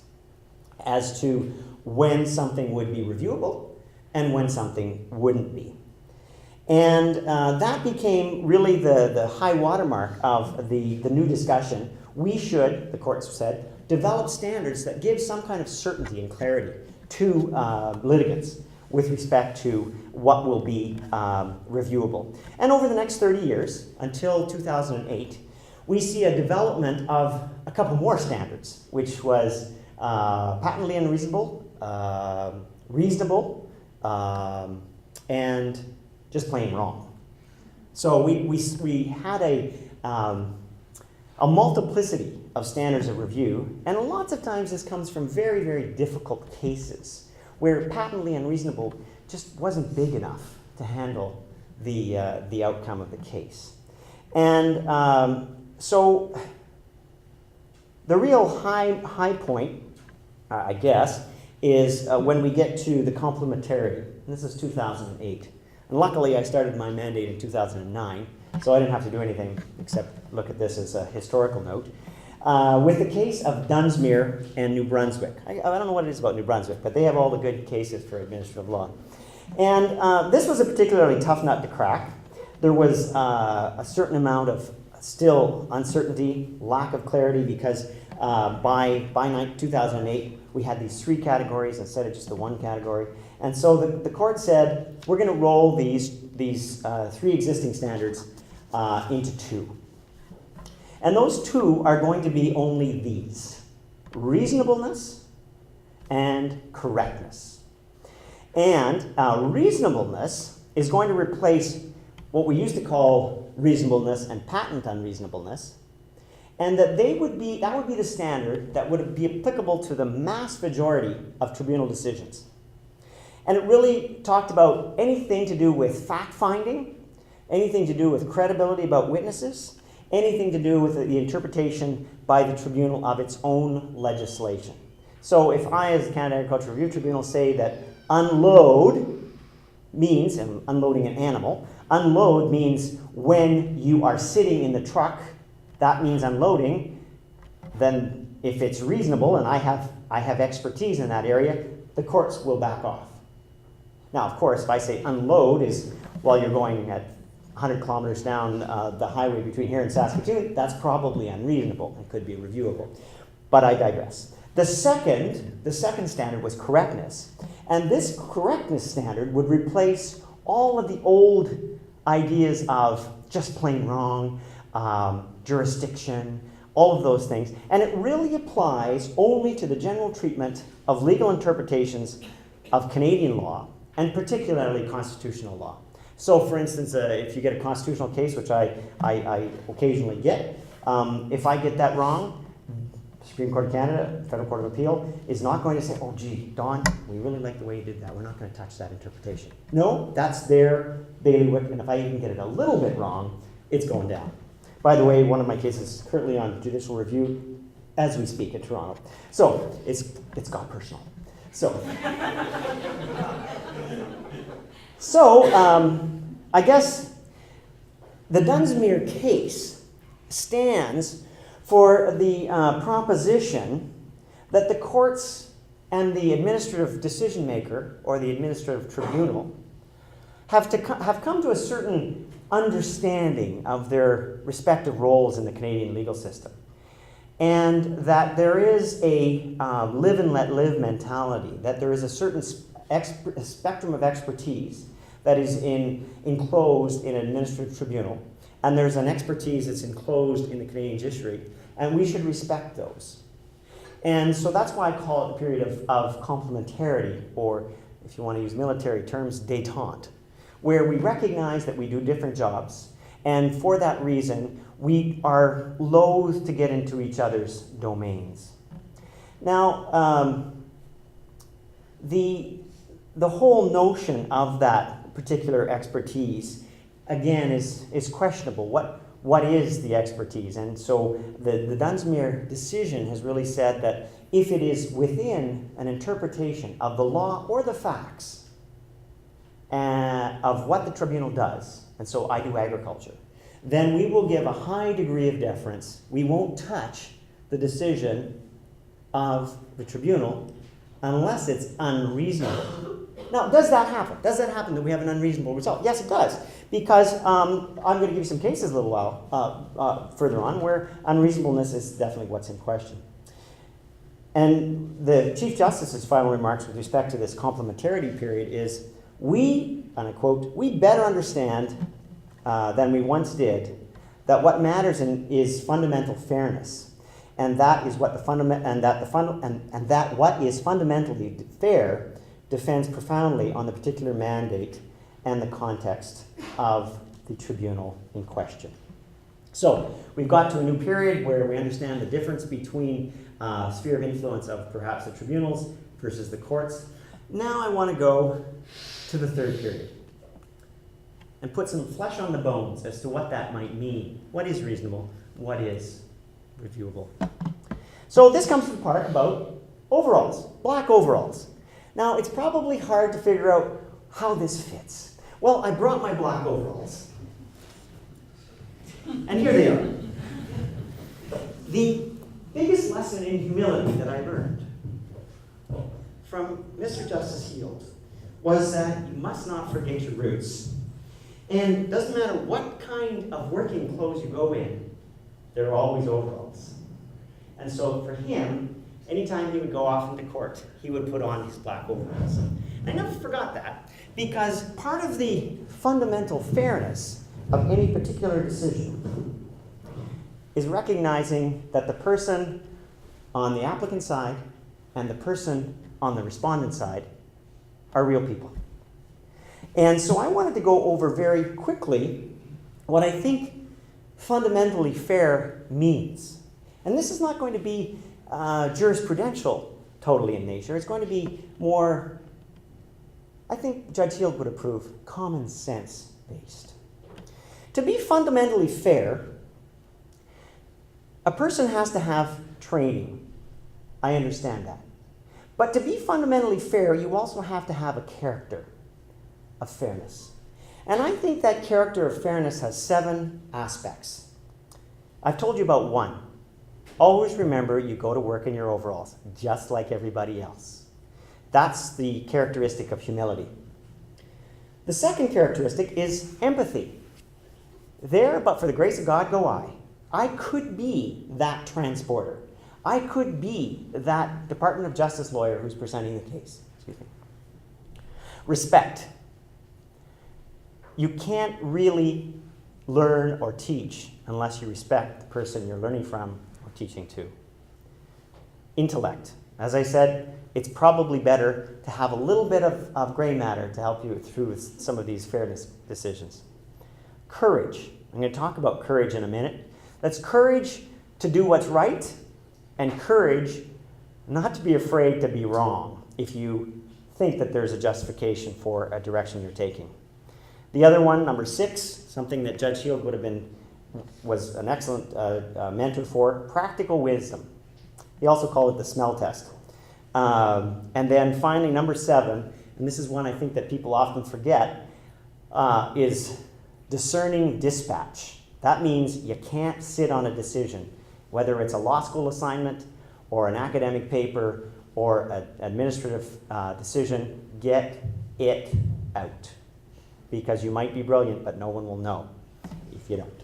as to when something would be reviewable and when something wouldn't be. And that became really the high watermark of the new discussion. We should, the courts said, develop standards that give some kind of certainty and clarity to litigants with respect to what will be reviewable. And over the next 30 years, until 2008, we see a development of a couple more standards, which was patently unreasonable, reasonable, and just plain wrong. So we had a multiplicity of standards of review, and lots of times this comes from very, very difficult cases where patently unreasonable just wasn't big enough to handle the outcome of the case. And so the real high point, I guess, is when we get to the complementarity. And this is 2008. And luckily I started my mandate in 2009, so I didn't have to do anything except look at this as a historical note. With the case of Dunsmuir and New Brunswick. I don't know what it is about New Brunswick, but they have all the good cases for administrative law. And this was a particularly tough nut to crack. There was a certain amount of still uncertainty, lack of clarity, because by 2008, we had these three categories instead of just the one category. And so the court said, we're going to roll these three existing standards into two. And those two are going to be only these: reasonableness and correctness. And reasonableness is going to replace what we used to call reasonableness and patent unreasonableness, and that would be the standard that would be applicable to the mass majority of tribunal decisions. And it really talked about anything to do with fact-finding, anything to do with credibility about witnesses, anything to do with the interpretation by the tribunal of its own legislation. So if I, as the Canada Agricultural Review Tribunal, say that unload means, and unloading an animal, unload means when you are sitting in the truck, that means unloading, then if it's reasonable and I have expertise in that area, the courts will back off. Now, of course, if I say unload is while you're going at 100 kilometers down the highway between here and Saskatchewan, that's probably unreasonable and could be reviewable. But I digress. The second standard was correctness. And this correctness standard would replace all of the old ideas of just plain wrong, jurisdiction, all of those things. And it really applies only to the general treatment of legal interpretations of Canadian law, and particularly constitutional law. So for instance, if you get a constitutional case, which I occasionally get, if I get that wrong, the Supreme Court of Canada, Federal Court of Appeal, is not going to say, oh gee, Don, we really like the way you did that. We're not going to touch that interpretation. No, that's their bailiwick, and if I even get it a little bit wrong, it's going down. By the way, one of my cases is currently on judicial review as we speak in Toronto. So it's got personal. So I guess the Dunsmuir case stands for the proposition that the courts and the administrative decision maker, or the administrative tribunal, have come to a certain understanding of their respective roles in the Canadian legal system. And that there is a live and let live mentality, that there is a certain spectrum of expertise that is enclosed in an administrative tribunal, and there's an expertise that's enclosed in the Canadian judiciary, and we should respect those. And so that's why I call it a period of complementarity, or if you want to use military terms, détente, where we recognize that we do different jobs, and for that reason, we are loath to get into each other's domains. Now, the whole notion of that particular expertise, again, is questionable. What is the expertise? And so the Dunsmuir decision has really said that if it is within an interpretation of the law or the facts of what the tribunal does, and so I do agriculture, then we will give a high degree of deference. We won't touch the decision of the tribunal unless it's unreasonable. Now, does that happen? Does that happen that we have an unreasonable result? Yes, it does. Because I'm going to give you some cases a little while further on where unreasonableness is definitely what's in question. And the Chief Justice's final remarks with respect to this complementarity period is, we, and I quote, we better understand than we once did that what matters is fundamental fairness, and that is what that what is fundamentally fair depends profoundly on the particular mandate and the context of the tribunal in question. So we've got to a new period where we understand the difference between sphere of influence of perhaps the tribunals versus the courts. Now I want to go to the third period and put some flesh on the bones as to what that might mean. What is reasonable? What is reviewable? So this comes to the part about overalls, black overalls. Now, it's probably hard to figure out how this fits. Well, I brought my black overalls. And here they are. The biggest lesson in humility that I learned from Mr. Justice Heald was that you must not forget your roots. And it doesn't matter what kind of working clothes you go in, there are always overalls. And so for him, anytime he would go off into court, he would put on his black overalls. And I never forgot that, because part of the fundamental fairness of any particular decision is recognizing that the person on the applicant side and the person on the respondent side are real people. And so I wanted to go over very quickly what I think fundamentally fair means. And this is not going to be jurisprudential totally in nature. It's going to be more, I think Judge Heald would approve, common sense based. To be fundamentally fair, a person has to have training. I understand that. But to be fundamentally fair, you also have to have a character of fairness. And I think that character of fairness has 7 aspects. I've told you about one. Always remember you go to work in your overalls, just like everybody else. That's the characteristic of humility. The second characteristic is empathy. There, but for the grace of God, go I. I could be that transporter. I could be that Department of Justice lawyer who's presenting the case. Excuse me. Respect. you can't really learn or teach unless you respect the person you're learning from or teaching to. Intellect. As I said, it's probably better to have a little bit of gray matter to help you through some of these fairness decisions. Courage. I'm going to talk about courage in a minute. That's courage to do what's right and courage not to be afraid to be wrong if you think that there's a justification for a direction you're taking. The other one, number 6, something that Judge Shield was an excellent mentor for, practical wisdom. He also called it the smell test. And then finally, number 7, and this is one I think that people often forget, is discerning dispatch. That means you can't sit on a decision, whether it's a law school assignment or an academic paper or an administrative decision. Get it out. Because you might be brilliant, but no one will know if you don't.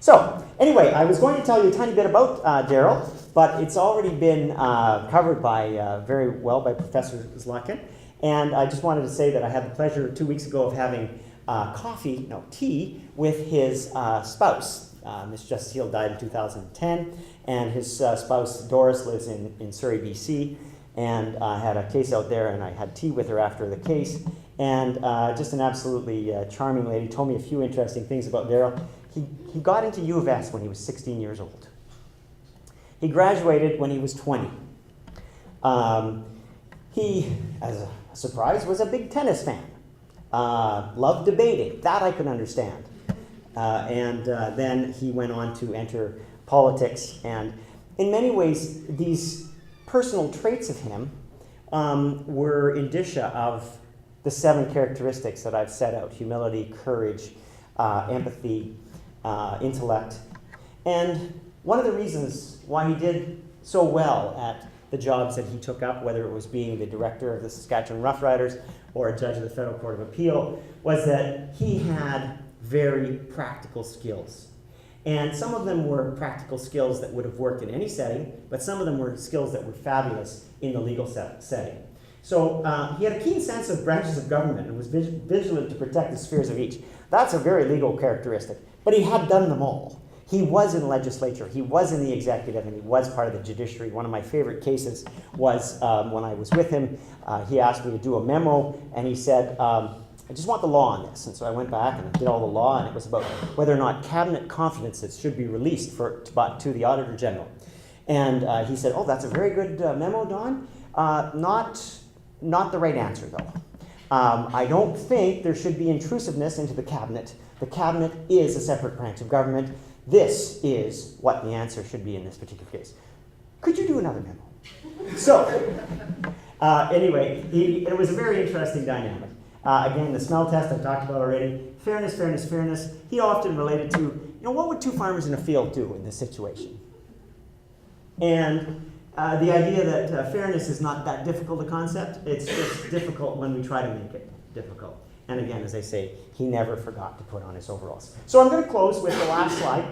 So, anyway, I was going to tell you a tiny bit about Daryl, but it's already been covered by very well by Professor Zlotkin. And I just wanted to say that I had the pleasure 2 weeks ago of having tea with his spouse. Miss Justice Hill died in 2010, and his spouse Doris lives in Surrey, BC. And I had a case out there, and I had tea with her after the case. And just an absolutely charming lady, told me a few interesting things about Daryl. He got into U of S when he was 16 years old. He graduated when he was 20. He, as a surprise, was a big tennis fan. Loved debating. That I could understand. And then he went on to enter politics. And in many ways, these personal traits of him were indicia of the 7 characteristics that I've set out: humility, courage, empathy, intellect. And one of the reasons why he did so well at the jobs that he took up, whether it was being the director of the Saskatchewan Rough Riders or a judge of the Federal Court of Appeal, was that he had very practical skills. And some of them were practical skills that would have worked in any setting, but some of them were skills that were fabulous in the legal setting. So he had a keen sense of branches of government and was vigilant to protect the spheres of each. That's a very legal characteristic, but he had done them all. He was in legislature, he was in the executive, and he was part of the judiciary. One of my favorite cases was when I was with him, he asked me to do a memo, and he said, I just want the law on this. And so I went back and did all the law, and it was about whether or not cabinet confidences should be released to the Auditor General. And he said, oh, that's a very good memo, Don. Not the right answer, though. I don't think there should be intrusiveness into the cabinet. The cabinet is a separate branch of government. This is what the answer should be in this particular case. Could you do another memo? So, anyway, it was a very interesting dynamic. Again, the smell test I've talked about already. Fairness, fairness, fairness. He often related to, what would 2 farmers in a field do in this situation? And the idea that fairness is not that difficult a concept, it's just difficult when we try to make it difficult. And again, as I say, he never forgot to put on his overalls. So I'm going to close with the last slide.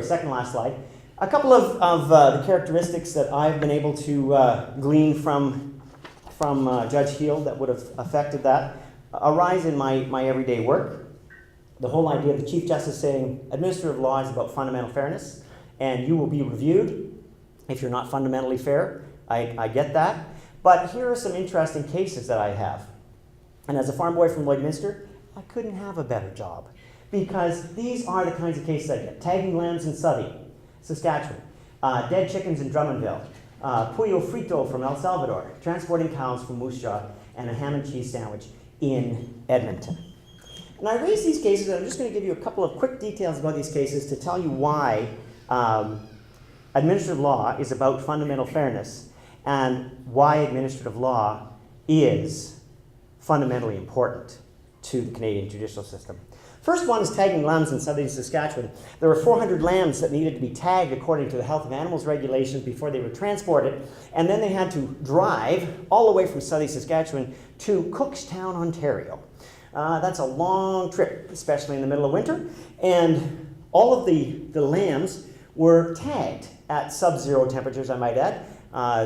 Second last slide. A couple of the characteristics that I've been able to glean from Judge Heald that would have affected that arise in my everyday work. The whole idea of the Chief Justice saying administrative law is about fundamental fairness, and you will be reviewed if you're not fundamentally fair. I get that. But here are some interesting cases that I have. And as a farm boy from Lloydminster, I couldn't have a better job, because these are the kinds of cases I get. Tagging lambs in Southey, Saskatchewan. Dead chickens in Drummondville. Puyo frito from El Salvador. Transporting cows from Moose Jaw. And a ham and cheese sandwich in Edmonton. And I raise these cases, and I'm just going to give you a couple of quick details about these cases to tell you why administrative law is about fundamental fairness and why administrative law is fundamentally important to the Canadian judicial system. First one is tagging lambs in southern Saskatchewan. There were 400 lambs that needed to be tagged according to the Health of Animals regulations before they were transported, and then they had to drive all the way from southern Saskatchewan to Cookstown, Ontario. That's a long trip, especially in the middle of winter, and all of the lambs were tagged at sub-zero temperatures, I might add.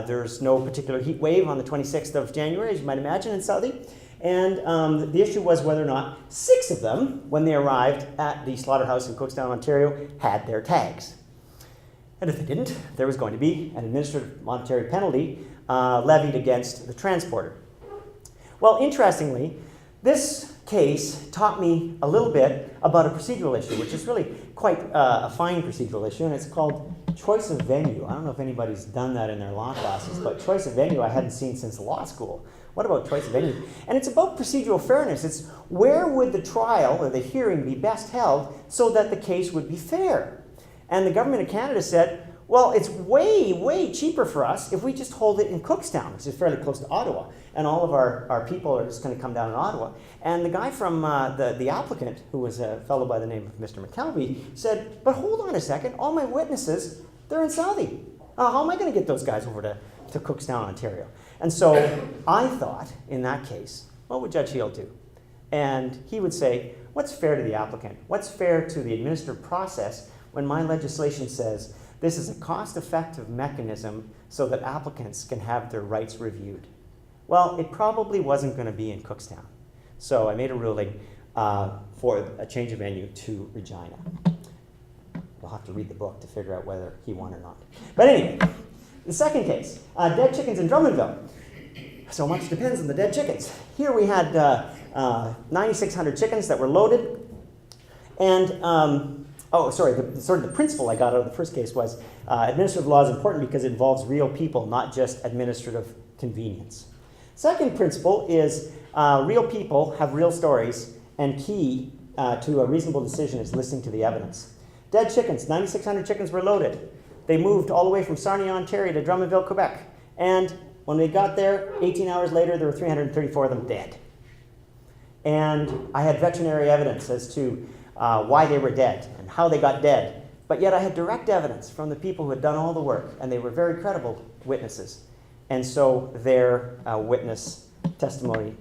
There's no particular heat wave on the 26th of January, as you might imagine, in Southey. And the issue was whether or not 6 of them, when they arrived at the slaughterhouse in Cookstown, Ontario, had their tags. And if they didn't, there was going to be an administrative monetary penalty levied against the transporter. Well, interestingly, this case taught me a little bit about a procedural issue, which is really quite a fine procedural issue, and it's called choice of venue. I don't know if anybody's done that in their law classes, but choice of venue I hadn't seen since law school. What about choice of venue? And it's about procedural fairness. It's where would the trial or the hearing be best held so that the case would be fair? And the government of Canada said, well, it's way, way cheaper for us if we just hold it in Cookstown, which is fairly close to Ottawa. And all of our people are just going to come down in Ottawa. And the guy from the applicant, who was a fellow by the name of Mr. McKelvey, said, but hold on a second, all my witnesses, they're in Southie. How am I going to get those guys over to Cookstown, Ontario? And so I thought, in that case, what would Judge Heald do? And he would say, what's fair to the applicant? What's fair to the administrative process when my legislation says this is a cost-effective mechanism so that applicants can have their rights reviewed? Well, it probably wasn't going to be in Cookstown. So I made a ruling for a change of venue to Regina. We'll have to read the book to figure out whether he won or not. But anyway, the second case, dead chickens in Drummondville. So much depends on the dead chickens. Here we had 9,600 chickens that were loaded. And, the principle I got out of the first case was administrative law is important because it involves real people, not just administrative convenience. Second principle is real people have real stories, and key to a reasonable decision is listening to the evidence. Dead chickens, 9,600 chickens were loaded. They moved all the way from Sarnia, Ontario to Drummondville, Quebec. And when they got there, 18 hours later, there were 334 of them dead. And I had veterinary evidence as to why they were dead and how they got dead. But yet I had direct evidence from the people who had done all the work, and they were very credible witnesses. And so their witness testimony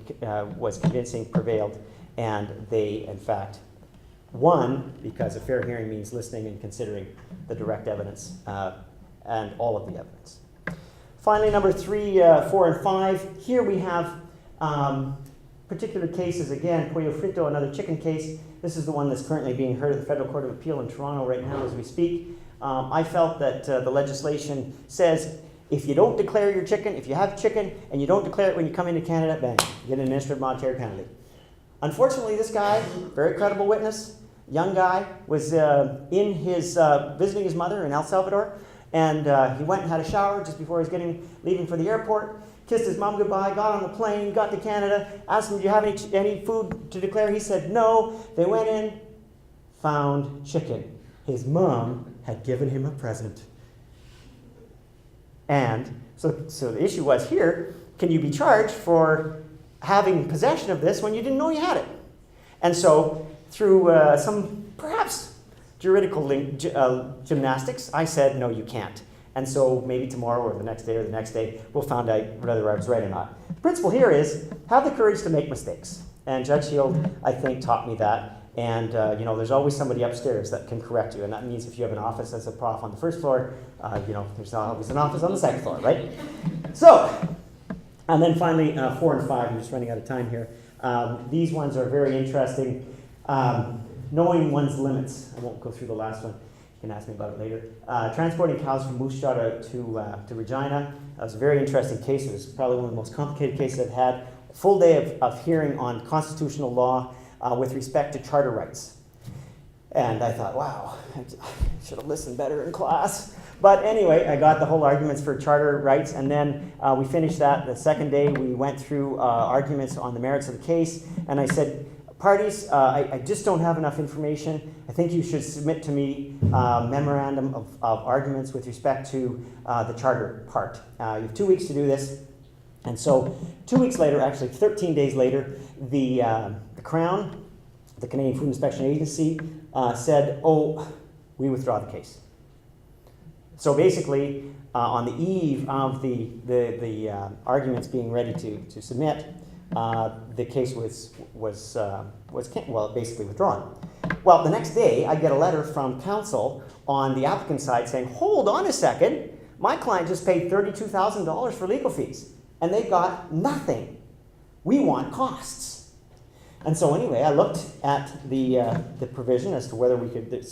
was convincing, prevailed, and they, in fact, won because a fair hearing means listening and considering the direct evidence and all of the evidence. Finally, number 3, 4, and 5. Here we have particular cases. Again, Pollo Frito, another chicken case. This is the one that's currently being heard at the Federal Court of Appeal in Toronto right now as we speak. I felt that the legislation says if you don't declare your chicken, if you have chicken and you don't declare it when you come into Canada, bang, you get an administrative monetary penalty. Unfortunately, this guy, very credible witness, young guy, was in his visiting his mother in El Salvador, and he went and had a shower just before he was leaving for the airport, kissed his mom goodbye, got on the plane, got to Canada, asked him, do you have any food to declare? He said no. They went in, found chicken. His mom had given him a present. And so the issue was here, can you be charged for having possession of this when you didn't know you had it? And so through some perhaps juridical gymnastics, I said, no, you can't. And so maybe tomorrow or the next day, we'll find out whether I was right or not. The principle here is have the courage to make mistakes. And Judge Heald, I think, taught me that. And there's always somebody upstairs that can correct you. And that means if you have an office as a prof on the first floor, there's always an office on the second floor, right? So, and then finally, 4 and 5, I'm just running out of time here. These ones are very interesting. Knowing one's limits. I won't go through the last one. You can ask me about it later. Transporting cows from Moose Jaw to Regina. That was a very interesting case. It was probably one of the most complicated cases I've had. A full day of hearing on constitutional law with respect to charter rights. And I thought, wow, I should have listened better in class. But anyway, I got the whole arguments for charter rights, and then we finished that. The second day, we went through arguments on the merits of the case, and I said, parties, I just don't have enough information. I think you should submit to me a memorandum of arguments with respect to the charter part. You have 2 weeks to do this. And so 2 weeks later, actually 13 days later, the Crown, the Canadian Food Inspection Agency, said, oh, we withdraw the case. So basically, on the eve of the arguments being ready to submit, the case was basically withdrawn. Well, the next day, I get a letter from counsel on the applicant's side saying, hold on a second, my client just paid $32,000 for legal fees, and they got nothing We want costs. And so anyway, I looked at the provision as to whether we could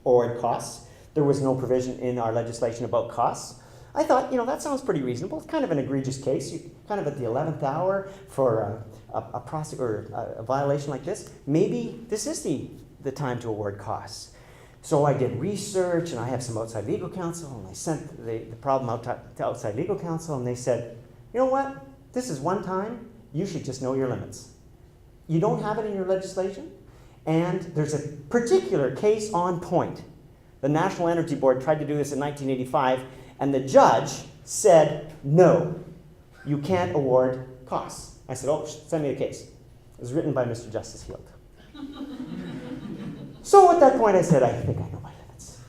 award costs. There was no provision in our legislation about costs. I thought, that sounds pretty reasonable. It's kind of an egregious case. You're kind of at the 11th hour for a violation like this. Maybe this is the time to award costs. So I did research, and I have some outside legal counsel, and I sent the problem out to outside legal counsel, and they said, you know what? This is one time. You should just know your limits. You don't have it in your legislation, and there's a particular case on point. The National Energy Board tried to do this in 1985, and the judge said, no, you can't award costs. I said, oh, send me a case. It was written by Mr. Justice Heald. So at that point I said, I think I know my limits.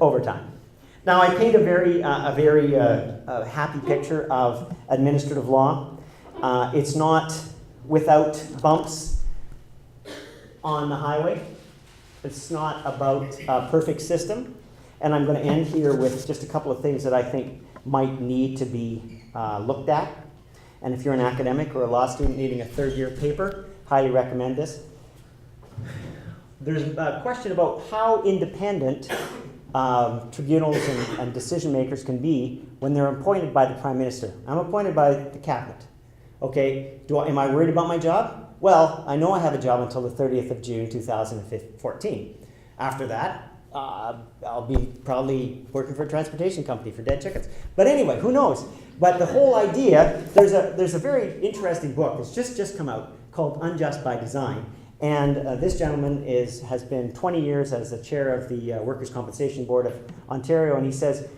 Over time. Now I paint a very happy picture of administrative law. It's not without bumps on the highway. It's not about a perfect system. And I'm going to end here with just a couple of things that I think might need to be looked at. And if you're an academic or a law student needing a third-year paper, highly recommend this. There's a question about how independent tribunals and decision makers can be when they're appointed by the Prime Minister. I'm appointed by the Cabinet. Okay, am I worried about my job? Well, I know I have a job until the 30th of June 2014. After that, I'll be probably working for a transportation company for dead chickens. But anyway, who knows? But the whole idea, there's a very interesting book. It's just come out called Unjust by Design. And this gentleman has been 20 years as the chair of the Workers' Compensation Board of Ontario, and he says,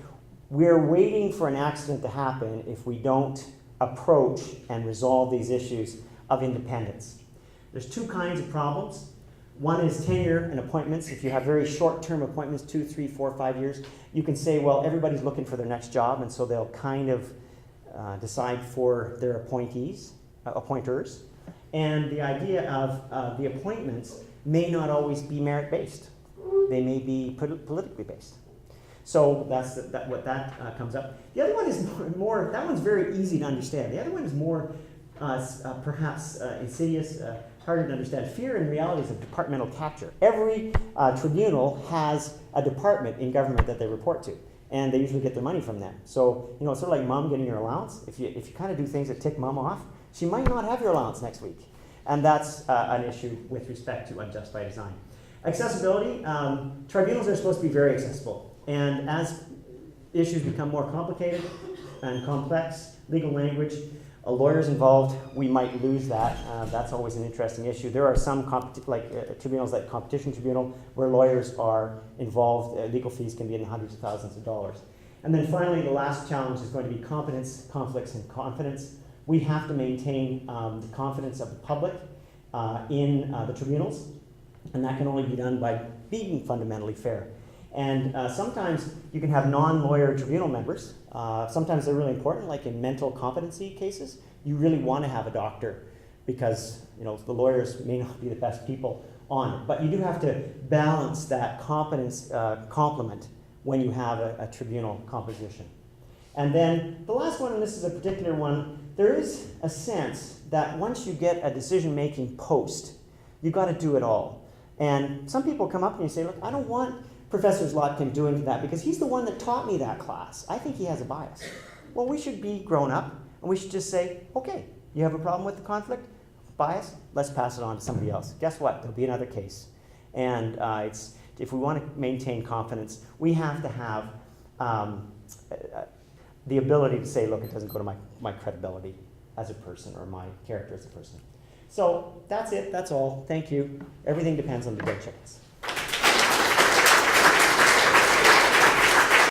we're waiting for an accident to happen if we don't approach and resolve these issues of independence. There's two kinds of problems. One is tenure and appointments. If you have very short-term appointments, 2, 3, 4, 5 years, you can say, well, everybody's looking for their next job, and so they'll kind of decide for their appointers. And the idea of the appointments may not always be merit-based. They may be politically based. So that's what that comes up. The other one is more, that one's very easy to understand. The other one is more perhaps insidious, harder to understand. Fear and realities of departmental capture. Every tribunal has a department in government that they report to, and they usually get their money from them. So, it's sort of like mom getting your allowance. If you kind of do things that tick mom off, she might not have your allowance next week. And that's an issue with respect to unjust by design. Accessibility, tribunals are supposed to be very accessible. And as issues become more complicated and complex, legal language, lawyers involved, we might lose that. That's always an interesting issue. There are some tribunals like Competition Tribunal where lawyers are involved. Legal fees can be in the hundreds of thousands of dollars. And then finally, the last challenge is going to be competence, conflicts, and confidence. We have to maintain the confidence of the public in the tribunals, and that can only be done by being fundamentally fair. And sometimes you can have non-lawyer tribunal members. Sometimes they're really important, like in mental competency cases. You really want to have a doctor because the lawyers may not be the best people on it. But you do have to balance that competence complement when you have a tribunal composition. And then the last one, and this is a particular one, there is a sense that once you get a decision-making post, you've got to do it all. And some people come up and you say, look, I don't want Professor Zlotkin doing that because he's the one that taught me that class. I think he has a bias. Well, we should be grown up and we should just say, okay, you have a problem with the conflict, bias, let's pass it on to somebody else. Guess what? There'll be another case. And if we want to maintain confidence, we have to have the ability to say, look, it doesn't go to my credibility as a person or my character as a person. So that's it. That's all. Thank you. Everything depends on the dead chickens.